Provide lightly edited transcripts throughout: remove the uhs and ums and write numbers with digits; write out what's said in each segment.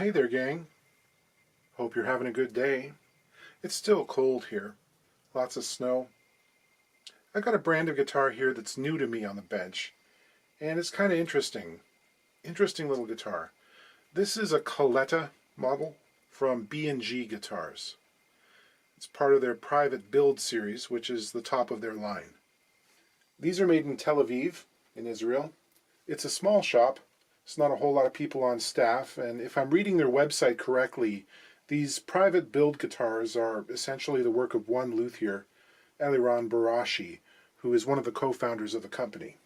Hey there, gang. Hope you're having a good day. It's still cold here. Lots of snow. I got a brand of guitar here that's new to me on the bench, and it's kind of interesting. Interesting little guitar. This is a Caletta model from B&G Guitars. It's part of their private build series, which is the top of their line. These are made in Tel Aviv, in Israel. It's a small shop. It's not a whole lot of people on staff, and if I'm reading their website correctly, these private build guitars are essentially the work of one luthier, Eliran Barashi, who is one of the co-founders of the company.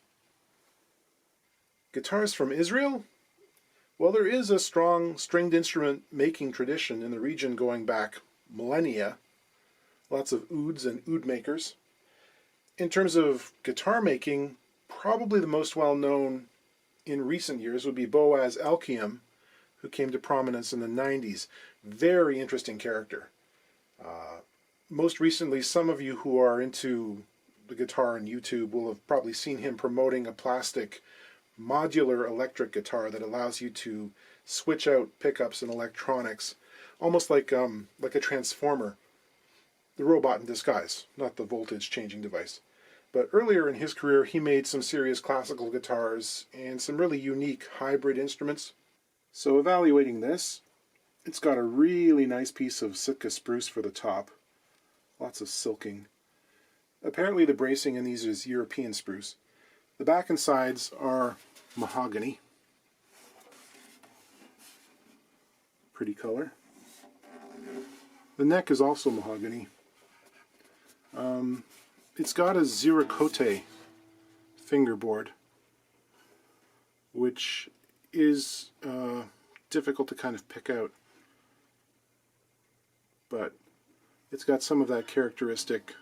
Guitars from Israel? Well, there is a strong stringed instrument making tradition in the region going back millennia. Lots of ouds and oud makers. In terms of guitar making, probably the most well-known in recent years would be Boaz Elkiam, who came to prominence in the 90s. Very interesting character. Most recently, some of you who are into the guitar on YouTube will have probably seen him promoting a plastic modular electric guitar that allows you to switch out pickups and electronics, almost like a transformer. The robot in disguise, not the voltage changing device. But earlier in his career, he made some serious classical guitars and some really unique hybrid instruments. So evaluating this, it's got a really nice piece of Sitka spruce for the top. Lots of silking. Apparently the bracing in these is European spruce. The back and sides are mahogany. Pretty color. The neck is also mahogany. It's got a Ziracote fingerboard, which is difficult to kind of pick out, but it's got some of that characteristic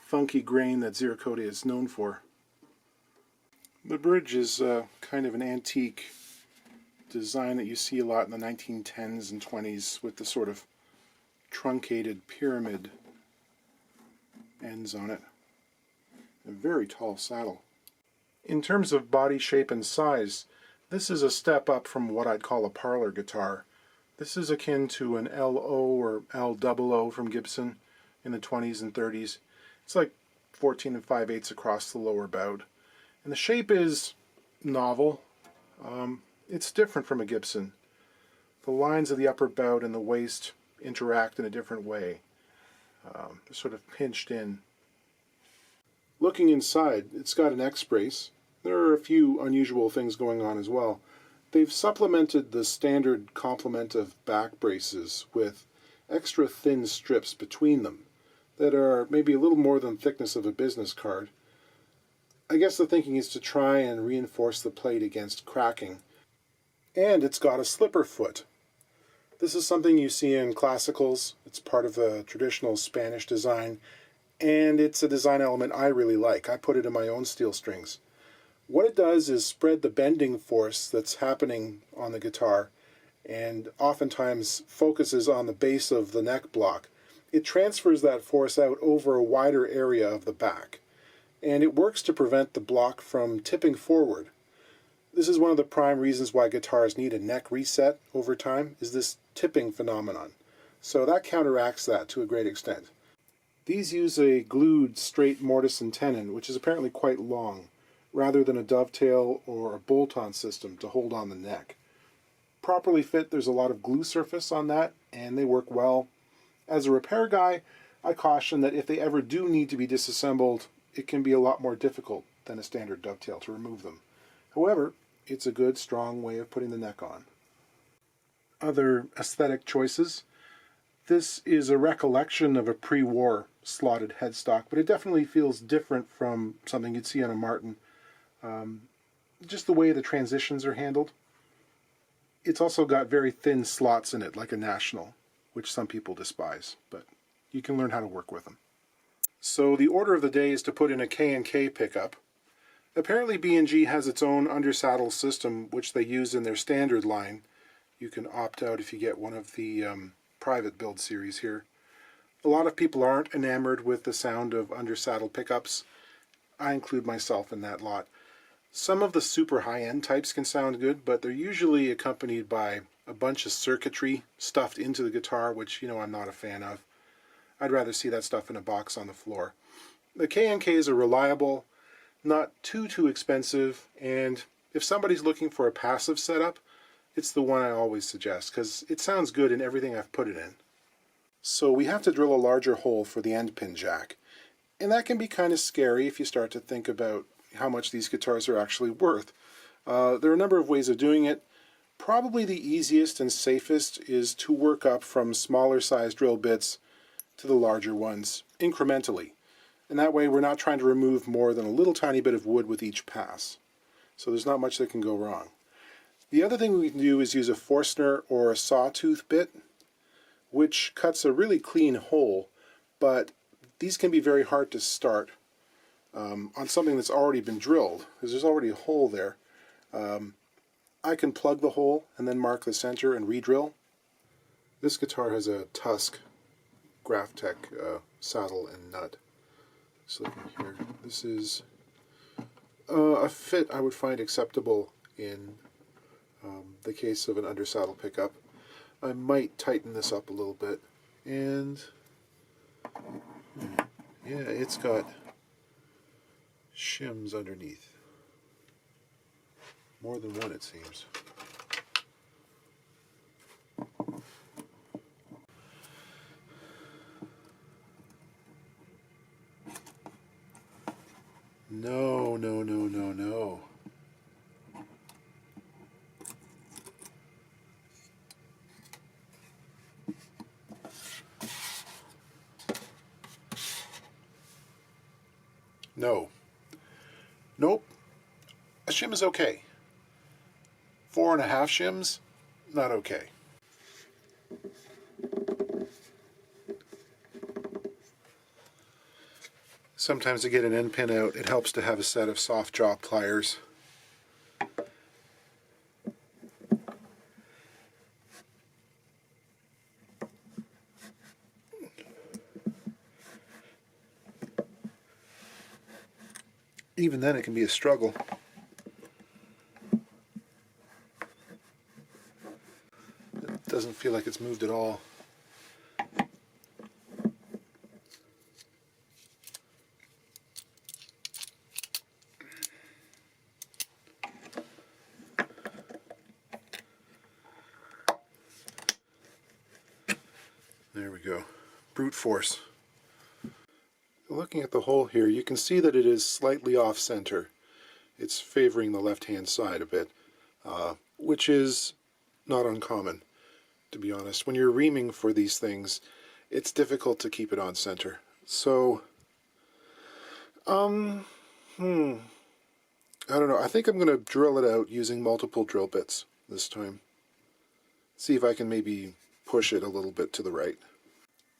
funky grain that Ziracote is known for. The bridge is kind of an antique design that you see a lot in the 1910s and 20s with the sort of truncated pyramid ends on it. A very tall saddle. In terms of body shape and size, this is a step up from what I'd call a parlor guitar. This is akin to an LO or LOO from Gibson in the 20s and 30s. It's like 14 5/8 across the lower bout. And the shape is novel. It's different from a Gibson. The lines of the upper bout and the waist interact in a different way. They're sort of pinched in. Looking inside, it's got an X-brace. There are a few unusual things going on as well. They've supplemented the standard complement of back braces with extra thin strips between them that are maybe a little more than the thickness of a business card. I guess the thinking is to try and reinforce the plate against cracking. And it's got a slipper foot. This is something you see in classicals. It's part of the traditional Spanish design, and it's a design element I really like. I put it in my own steel strings. What it does is spread the bending force that's happening on the guitar, and oftentimes focuses on the base of the neck block. It transfers that force out over a wider area of the back, and it works to prevent the block from tipping forward. This is one of the prime reasons why guitars need a neck reset over time, is this tipping phenomenon. So that counteracts that to a great extent. These use a glued straight mortise and tenon, which is apparently quite long, rather than a dovetail or a bolt-on system to hold on the neck. Properly fit, there's a lot of glue surface on that, and they work well. As a repair guy, I caution that if they ever do need to be disassembled, it can be a lot more difficult than a standard dovetail to remove them. However, it's a good, strong way of putting the neck on. Other aesthetic choices. This is a recollection of a pre-war slotted headstock, but it definitely feels different from something you'd see on a Martin. Just the way the transitions are handled. It's also got very thin slots in it, like a National, which some people despise, but you can learn how to work with them. So the order of the day is to put in a K&K pickup. Apparently B&G has its own undersaddle system, which they use in their standard line. You can opt out if you get one of the private build series here. A lot of people aren't enamored with the sound of undersaddle pickups. I include myself in that lot. Some of the super high-end types can sound good, but they're usually accompanied by a bunch of circuitry stuffed into the guitar, which, you know, I'm not a fan of. I'd rather see that stuff in a box on the floor. The K&Ks are reliable, not too expensive, and if somebody's looking for a passive setup, it's the one I always suggest, because it sounds good in everything I've put it in. So we have to drill a larger hole for the end pin jack, and that can be kind of scary if you start to think about how much these guitars are actually worth. There are a number of ways of doing it. Probably the easiest and safest is to work up from smaller size drill bits to the larger ones incrementally. And that way we're not trying to remove more than a little tiny bit of wood with each pass. So there's not much that can go wrong. The other thing we can do is use a Forstner or a sawtooth bit, which cuts a really clean hole, but these can be very hard to start on something that's already been drilled, because there's already a hole there. I can plug the hole and then mark the center and re-drill. This guitar has a Tusk Graphtec saddle and nut. Just looking here, this is a fit I would find acceptable in the case of an undersaddle pickup. I might tighten this up a little bit, and yeah, it's got shims underneath. More than one, it seems. No, no, no, no, no. No. Nope. A shim is okay. 4.5 shims, not okay. Sometimes to get an end pin out, it helps to have a set of soft jaw pliers. Even then it can be a struggle. It doesn't feel like it's moved at all. There we go. Brute force. Looking at the hole here, you can see that it is slightly off center. It's favoring the left-hand side a bit, which is not uncommon, to be honest. When you're reaming for these things, it's difficult to keep it on center. So, I don't know. I think I'm going to drill it out using multiple drill bits this time. See if I can maybe push it a little bit to the right.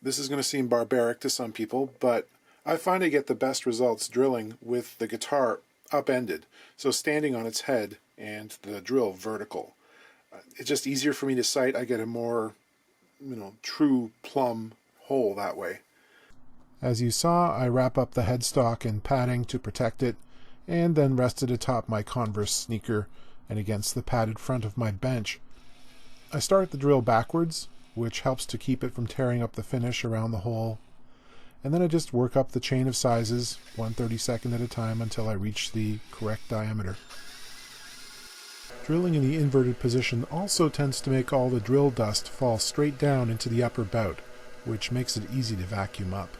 This is going to seem barbaric to some people, but I find I get the best results drilling with the guitar upended, so standing on its head and the drill vertical. It's just easier for me to sight. I get a more, true plumb hole that way. As you saw, I wrap up the headstock in padding to protect it, and then rest it atop my Converse sneaker and against the padded front of my bench. I start the drill backwards, which helps to keep it from tearing up the finish around the hole. And then I just work up the chain of sizes, 1/32 at a time, until I reach the correct diameter. Drilling in the inverted position also tends to make all the drill dust fall straight down into the upper bout, which makes it easy to vacuum up.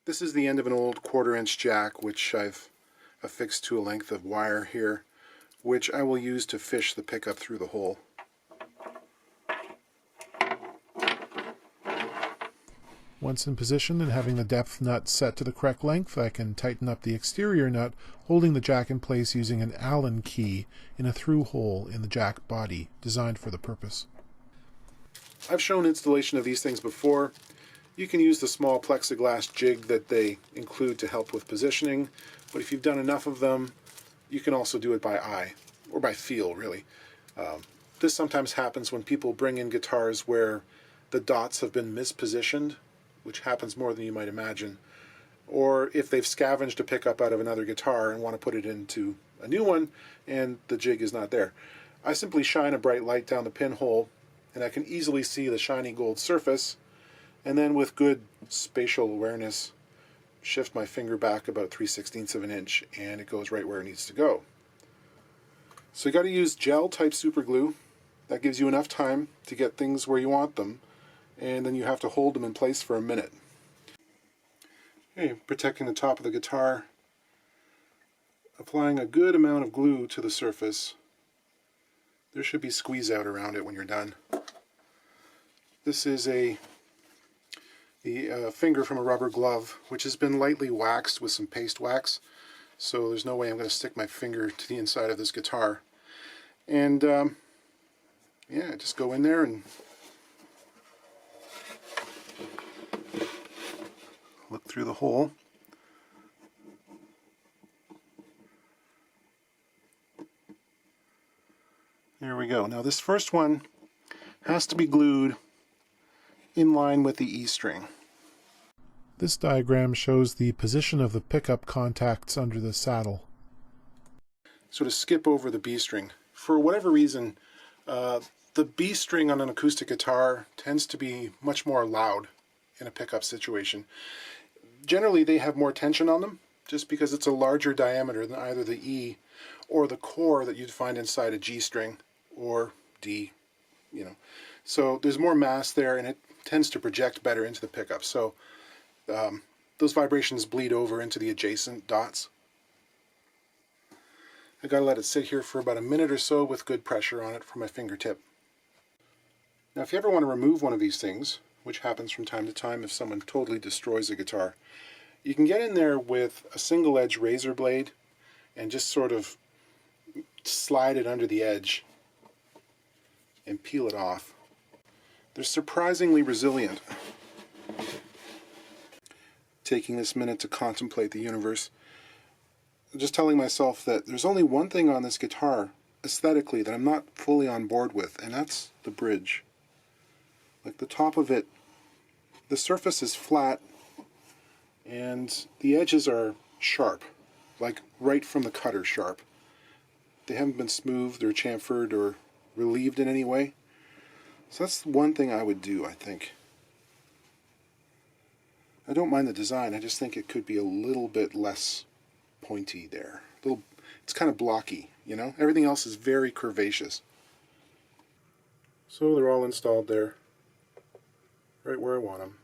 This is the end of an old 1/4-inch jack, which I've affixed to a length of wire here, which I will use to fish the pickup through the hole. Once in position and having the depth nut set to the correct length, I can tighten up the exterior nut, holding the jack in place using an Allen key in a through hole in the jack body, designed for the purpose. I've shown installation of these things before. You can use the small plexiglass jig that they include to help with positioning, but if you've done enough of them, you can also do it by eye, or by feel, really. This sometimes happens when people bring in guitars where the dots have been mispositioned, which happens more than you might imagine, or if they've scavenged a pickup out of another guitar and want to put it into a new one and the jig is not there. I simply shine a bright light down the pinhole, and I can easily see the shiny gold surface, and then with good spatial awareness, shift my finger back about 3/16 of an inch, and it goes right where it needs to go. So you got to use gel type super glue. That gives you enough time to get things where you want them, and then you have to hold them in place for a minute. Okay, protecting the top of the guitar, applying a good amount of glue to the surface. There should be squeeze out around it when you're done. This is the finger from a rubber glove, which has been lightly waxed with some paste wax, so there's no way I'm going to stick my finger to the inside of this guitar. And yeah, just go in there and look through the hole. There we go. Now this first one has to be glued in line with the E string. This diagram shows the position of the pickup contacts under the saddle. So to skip over the B string, for whatever reason, the B string on an acoustic guitar tends to be much more loud in a pickup situation. Generally they have more tension on them, just because it's a larger diameter than either the E or the core that you'd find inside a G string or D, you know. So there's more mass there, and it tends to project better into the pickup. So those vibrations bleed over into the adjacent dots. I gotta let it sit here for about a minute or so with good pressure on it for my fingertip. Now if you ever want to remove one of these things, which happens from time to time if someone totally destroys a guitar, you can get in there with a single edge razor blade and just sort of slide it under the edge and peel it off. They're surprisingly resilient. Taking this minute to contemplate the universe, I'm just telling myself that there's only one thing on this guitar aesthetically that I'm not fully on board with, and that's the bridge. Like the top of it, the surface is flat and the edges are sharp, like right from the cutter sharp. They haven't been smoothed or chamfered or relieved in any way. So that's one thing I would do, I think. I don't mind the design, I just think it could be a little bit less pointy there. It's kind of blocky, you know? Everything else is very curvaceous. So they're all installed there, right where I want them.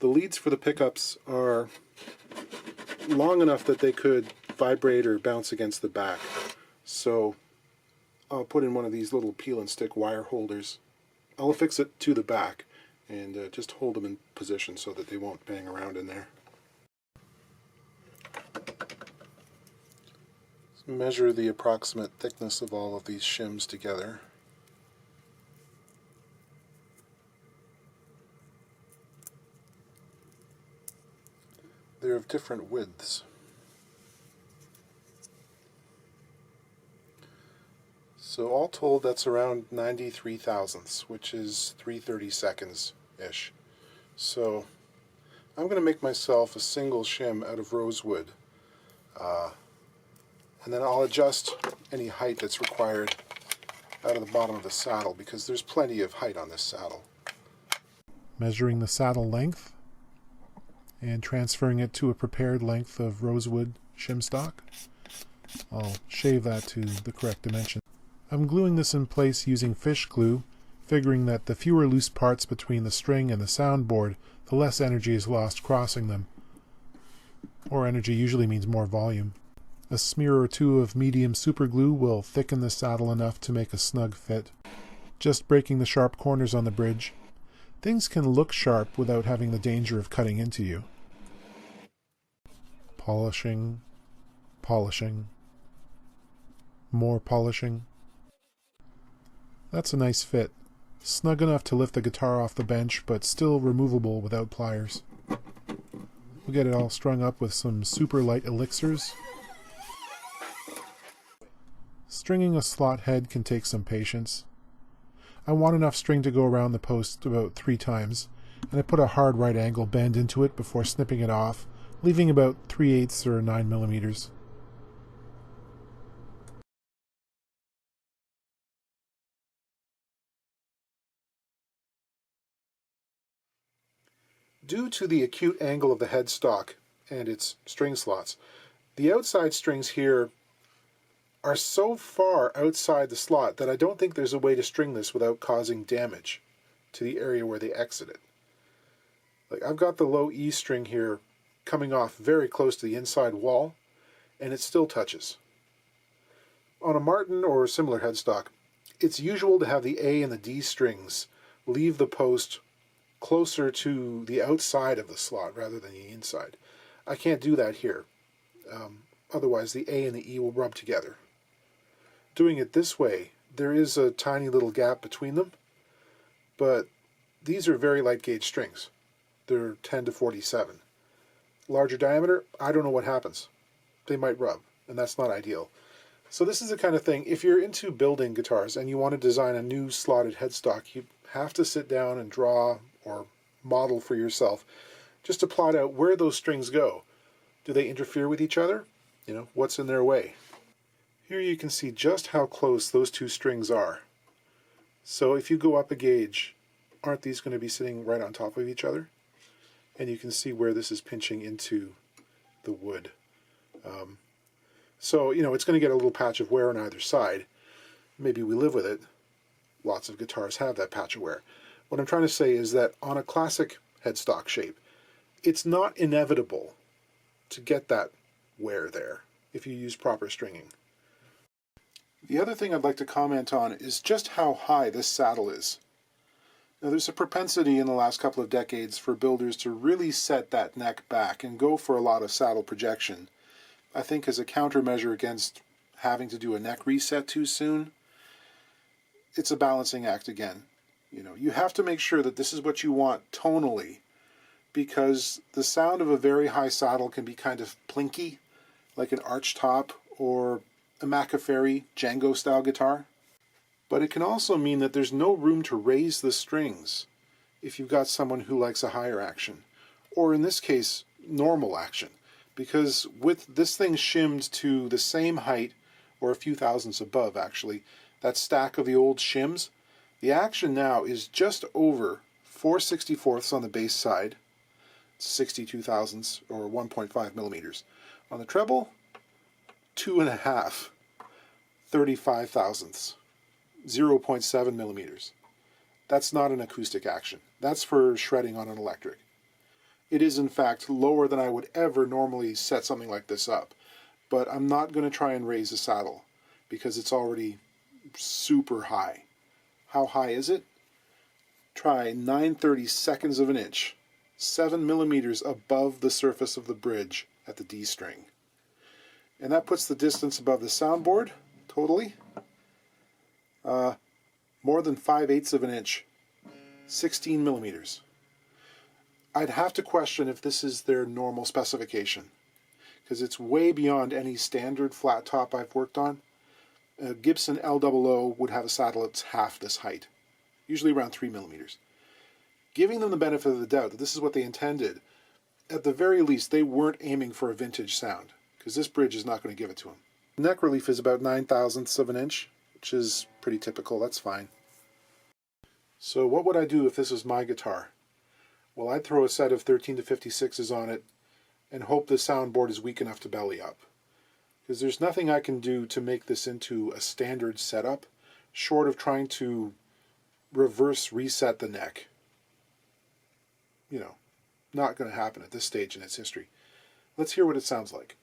The leads for the pickups are long enough that they could vibrate or bounce against the back. So I'll put in one of these little peel and stick wire holders. I'll affix it to the back and just hold them in position so that they won't bang around in there. Let's measure the approximate thickness of all of these shims together. They're of different widths. So all told, that's around 93 thousandths, which is 3/32-ish. So I'm going to make myself a single shim out of rosewood, and then I'll adjust any height that's required out of the bottom of the saddle, because there's plenty of height on this saddle. Measuring the saddle length and transferring it to a prepared length of rosewood shim stock. I'll shave that to the correct dimension. I'm gluing this in place using fish glue, figuring that the fewer loose parts between the string and the soundboard, the less energy is lost crossing them. More energy usually means more volume. A smear or two of medium super glue will thicken the saddle enough to make a snug fit. Just breaking the sharp corners on the bridge. Things can look sharp without having the danger of cutting into you. Polishing, polishing, more polishing. That's a nice fit. Snug enough to lift the guitar off the bench, but still removable without pliers. We'll get it all strung up with some super light elixirs. Stringing a slot head can take some patience. I want enough string to go around the post about 3 times, and I put a hard right angle bend into it before snipping it off, leaving about 3/8 or 9 millimeters. Due to the acute angle of the headstock and its string slots, the outside strings here are so far outside the slot that I don't think there's a way to string this without causing damage to the area where they exit it. Like, I've got the low E string here coming off very close to the inside wall, and it still touches. On a Martin or similar headstock, it's usual to have the A and the D strings leave the post closer to the outside of the slot rather than the inside. I can't do that here. Otherwise the A and the E will rub together. Doing it this way, there is a tiny little gap between them, but these are very light gauge strings. They're 10 to 47. Larger diameter, I don't know what happens. They might rub, and that's not ideal. So this is the kind of thing, if you're into building guitars and you want to design a new slotted headstock, you have to sit down and draw or model for yourself just to plot out where those strings go. Do they interfere with each other? You know, what's in their way? Here you can see just how close those two strings are. So if you go up a gauge, aren't these going to be sitting right on top of each other? And you can see where this is pinching into the wood. So, you know, it's going to get a little patch of wear on either side. Maybe we live with it. Lots of guitars have that patch of wear. What I'm trying to say is that on a classic headstock shape, it's not inevitable to get that wear there if you use proper stringing. The other thing I'd like to comment on is just how high this saddle is. Now, there's a propensity in the last couple of decades for builders to really set that neck back and go for a lot of saddle projection. I think as a countermeasure against having to do a neck reset too soon. It's a balancing act again. You know, you have to make sure that this is what you want tonally, because the sound of a very high saddle can be kind of plinky, like an arch top or a Macaferry Django style guitar. But it can also mean that there's no room to raise the strings if you've got someone who likes a higher action, or in this case, normal action. Because with this thing shimmed to the same height, or a few thousandths above actually, that stack of the old shims, the action now is just over 4/64ths on the bass side, 62 thousandths or 1.5 millimeters. On the treble, 2.5, 35 thousandths, 0.7 millimeters. That's not an acoustic action. That's for shredding on an electric. It is in fact lower than I would ever normally set something like this up, but I'm not going to try and raise the saddle because it's already super high. How high is it? Try 9/32 of an inch, 7 millimeters above the surface of the bridge at the D string. And that puts the distance above the soundboard, totally, more than 5/8 of an inch, 16 millimeters. I'd have to question if this is their normal specification, because it's way beyond any standard flat top I've worked on. A Gibson L00 would have a saddle that's half this height, usually around 3 millimeters. Giving them the benefit of the doubt that this is what they intended, at the very least they weren't aiming for a vintage sound, because this bridge is not going to give it to them. Neck relief is about 9 thousandths of an inch, which is pretty typical, that's fine. So what would I do if this was my guitar? Well, I'd throw a set of 13 to 56s on it and hope the soundboard is weak enough to belly up. Because there's nothing I can do to make this into a standard setup, short of trying to reverse reset the neck. You know, not going to happen at this stage in its history. Let's hear what it sounds like.